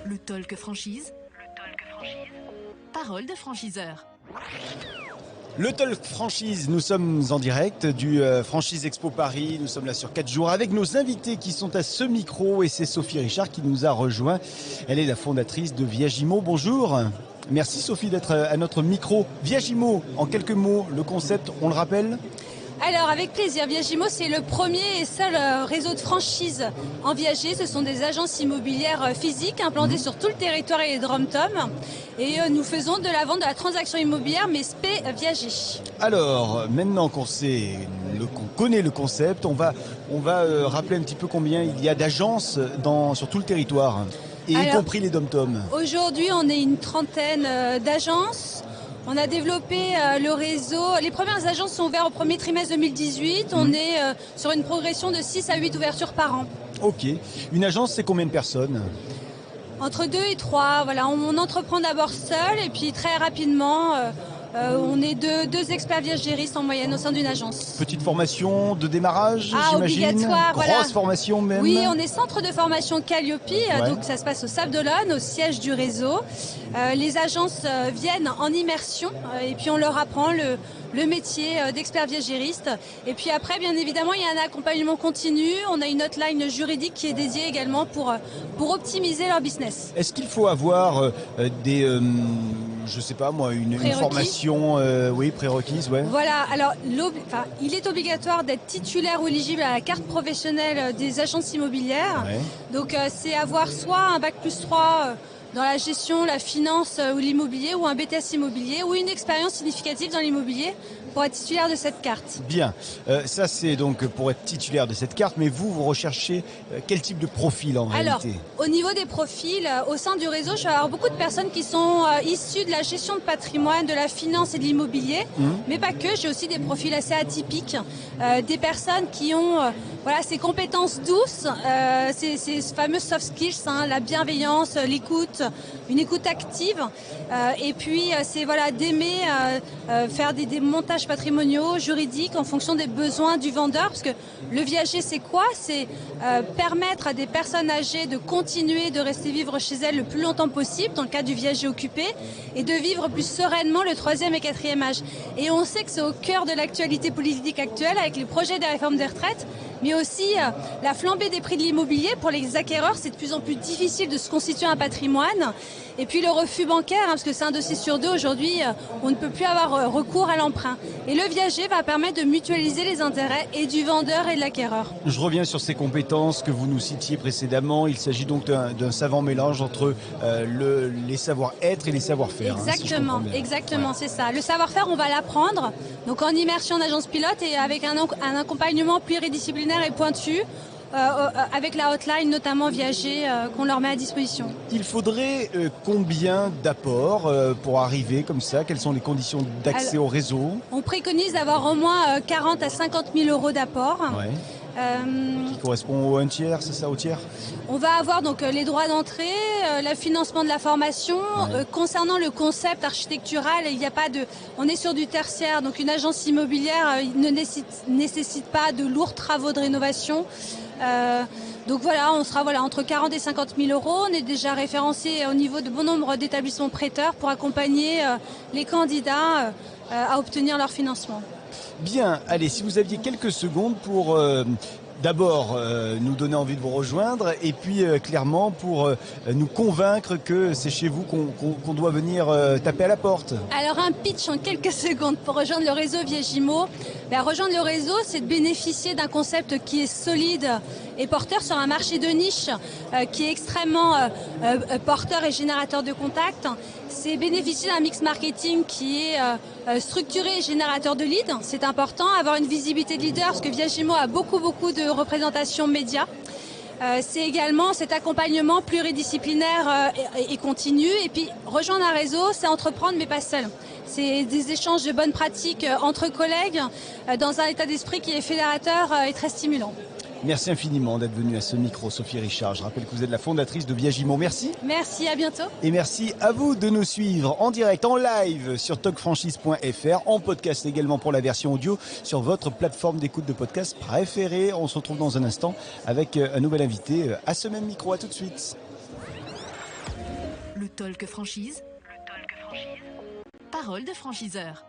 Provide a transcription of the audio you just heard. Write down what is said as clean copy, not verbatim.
Le talk franchise. Parole de franchiseur. Le talk franchise, nous sommes en direct du Franchise Expo Paris. Nous sommes là sur 4 jours avec nos invités qui sont à ce micro et c'est Sophie Richard qui nous a rejoint. Elle est la fondatrice de Viagimo. Bonjour. Merci Sophie d'être à notre micro. Viagimo, en quelques mots, le concept, on le rappelle ? Alors avec plaisir, Viagimo c'est le premier et seul réseau de franchise en viager. Ce sont des agences immobilières physiques implantées sur tout le territoire et les DROM-TOM. Et nous faisons de la vente de la transaction immobilière mais spé viager. Alors maintenant qu'on connaît le concept, on va rappeler un petit peu combien il y a d'agences sur tout le territoire, y compris les DOM-TOM. Aujourd'hui on est une trentaine d'agences. On a développé le réseau. Les premières agences sont ouvertes au premier trimestre 2018. On est sur une progression de 6 à 8 ouvertures par an. Ok. Une agence, c'est combien de personnes ? Entre 2 et 3. Voilà. On entreprend d'abord seul et puis très rapidement, on est deux experts viagéristes en moyenne au sein d'une agence. Petite formation de démarrage, j'imagine. Obligatoire. Grosse formation même. Oui, on est centre de formation Calliope, donc ça se passe au Sable d'Olonne, au siège du réseau. Les agences viennent en immersion et puis on leur apprend le métier d'expert viagériste. Et puis après, bien évidemment, il y a un accompagnement continu. On a une hotline juridique qui est dédiée également pour optimiser leur business. Est-ce qu'il faut avoir je sais pas moi, une formation prérequise, ouais. Voilà, alors il est obligatoire d'être titulaire ou éligible à la carte professionnelle des agences immobilières. Ouais. Donc c'est avoir soit un bac plus 3 dans la gestion, la finance ou l'immobilier, ou un BTS immobilier, ou une expérience significative dans l'immobilier pour être titulaire de cette carte. Bien, ça c'est donc pour être titulaire de cette carte, mais vous recherchez quel type de profil en réalité ? Alors, au niveau des profils, au sein du réseau, je vais avoir beaucoup de personnes qui sont issues de la gestion de patrimoine, de la finance et de l'immobilier, mais pas que, j'ai aussi des profils assez atypiques, des personnes qui ont ces compétences douces, ces fameux soft skills, la bienveillance, l'écoute, une écoute active, et puis c'est d'aimer faire des montages patrimoniaux, juridiques en fonction des besoins du vendeur, parce que le viager c'est quoi ? C'est permettre à des personnes âgées de continuer de rester vivre chez elles le plus longtemps possible, dans le cas du viager occupé, et de vivre plus sereinement le 3e et 4e âge. Et on sait que c'est au cœur de l'actualité politique actuelle, avec les projets des réformes des retraites, mais aussi la flambée des prix de l'immobilier. Pour les acquéreurs, c'est de plus en plus difficile de se constituer un patrimoine. Et puis le refus bancaire, parce que c'est un dossier sur 2 aujourd'hui, on ne peut plus avoir recours à l'emprunt. Et le viager va permettre de mutualiser les intérêts et du vendeur et de l'acquéreur. Je reviens sur ces compétences que vous nous citiez précédemment. Il s'agit donc d'un savant mélange entre les savoir-être et les savoir-faire. Exactement, c'est ça. Le savoir-faire, on va l'apprendre, donc en immersion d'agence pilote et avec un accompagnement pluridisciplinaire et pointu. Avec la hotline, notamment Viager, qu'on leur met à disposition. Il faudrait combien d'apports pour arriver comme ça ? Quelles sont les conditions d'accès au réseau ? On préconise d'avoir au moins 40 à 50 000 euros d'apport. Ouais. Qui correspond un tiers, c'est ça, au tiers ? On va avoir donc les droits d'entrée, le financement de la formation. Concernant le concept architectural, on est sur du tertiaire, donc une agence immobilière ne nécessite pas de lourds travaux de rénovation. Donc on sera entre 40 et 50 000 euros. On est déjà référencé au niveau de bon nombre d'établissements prêteurs pour accompagner les candidats à obtenir leur financement. Bien, allez, si vous aviez quelques secondes pour d'abord nous donner envie de vous rejoindre et puis clairement pour nous convaincre que c'est chez vous qu'on doit venir taper à la porte. Alors un pitch en quelques secondes pour rejoindre le réseau Viagimo. Rejoindre le réseau, c'est de bénéficier d'un concept qui est solide et porteur sur un marché de niche qui est extrêmement porteur et générateur de contacts. C'est bénéficier d'un mix marketing qui est structuré et générateur de leads. C'est important, avoir une visibilité de leader parce que Viagimo a beaucoup de représentations médias. C'est également cet accompagnement pluridisciplinaire et continu. Et puis rejoindre un réseau, c'est entreprendre mais pas seul. C'est des échanges de bonnes pratiques entre collègues dans un état d'esprit qui est fédérateur et très stimulant. Merci infiniment d'être venue à ce micro, Sophie Richard. Je rappelle que vous êtes la fondatrice de Viagimo. Merci. Merci, à bientôt. Et merci à vous de nous suivre en direct, en live sur talkfranchise.fr, en podcast également pour la version audio sur votre plateforme d'écoute de podcast préférée. On se retrouve dans un instant avec un nouvel invité à ce même micro. À tout de suite. Le talk franchise. Parole de franchiseur.